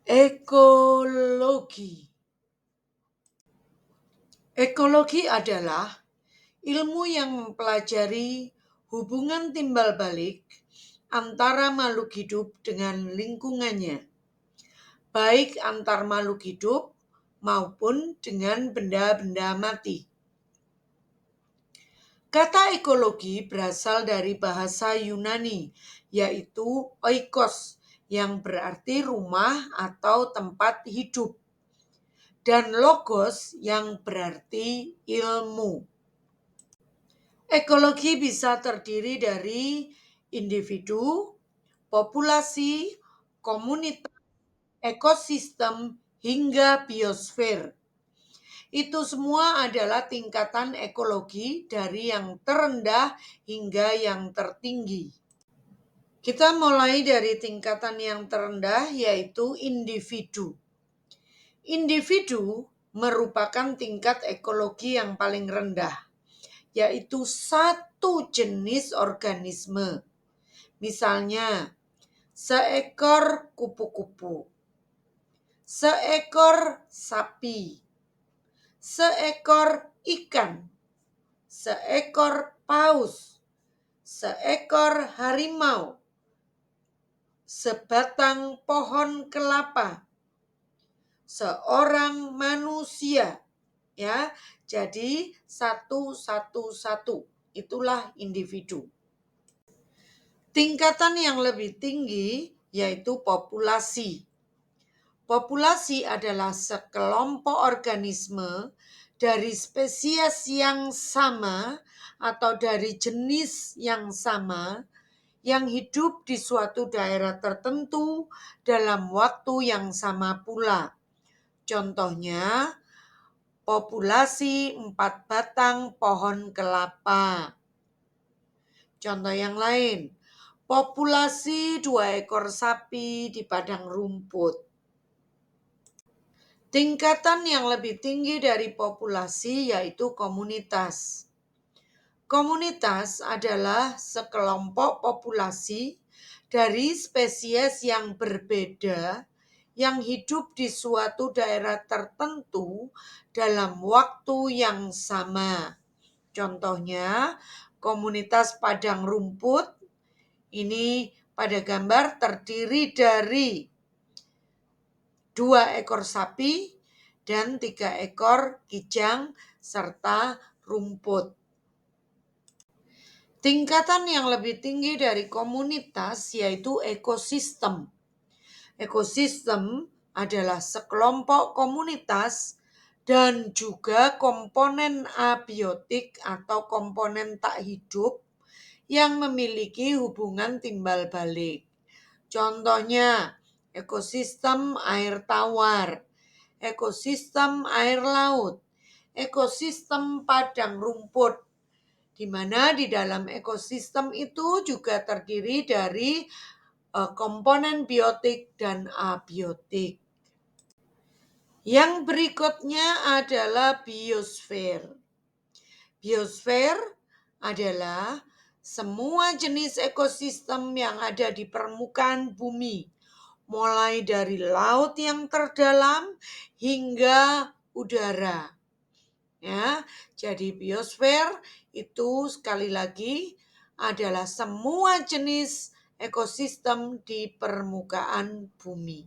Ekologi. Ekologi adalah ilmu yang mempelajari hubungan timbal balik antara makhluk hidup dengan lingkungannya, baik antar makhluk hidup maupun dengan benda-benda mati. Kata ekologi berasal dari bahasa Yunani, yaitu oikos, yang berarti rumah atau tempat hidup, dan logos yang berarti ilmu. Ekologi bisa terdiri dari individu, populasi, komunitas, ekosistem, hingga biosfer. Itu semua adalah tingkatan ekologi dari yang terendah hingga yang tertinggi. Kita mulai dari tingkatan yang terendah, yaitu individu. Individu merupakan tingkat ekologi yang paling rendah, yaitu satu jenis organisme. Misalnya, seekor kupu-kupu, seekor sapi, seekor ikan, seekor paus, seekor harimau, sebatang pohon kelapa, seorang manusia. Ya, jadi satu. Itulah individu. Tingkatan yang lebih tinggi yaitu populasi. Populasi adalah sekelompok organisme dari spesies yang sama atau dari jenis yang sama yang hidup di suatu daerah tertentu dalam waktu yang sama pula. Contohnya, populasi 4 batang pohon kelapa. Contoh yang lain, populasi 2 ekor sapi di padang rumput. Tingkatan yang lebih tinggi dari populasi yaitu komunitas. Komunitas adalah sekelompok populasi dari spesies yang berbeda yang hidup di suatu daerah tertentu dalam waktu yang sama. Contohnya, komunitas padang rumput ini pada gambar terdiri dari 2 ekor sapi dan 3 ekor kijang serta rumput. Tingkatan yang lebih tinggi dari komunitas yaitu ekosistem. Ekosistem adalah sekelompok komunitas dan juga komponen abiotik atau komponen tak hidup yang memiliki hubungan timbal balik. Contohnya, ekosistem air tawar, ekosistem air laut, ekosistem padang rumput, di mana di dalam ekosistem itu juga terdiri dari komponen biotik dan abiotik. Yang berikutnya adalah biosfer. Biosfer adalah semua jenis ekosistem yang ada di permukaan bumi, mulai dari laut yang terdalam hingga udara. Ya, jadi biosfer itu sekali lagi adalah semua jenis ekosistem di permukaan bumi.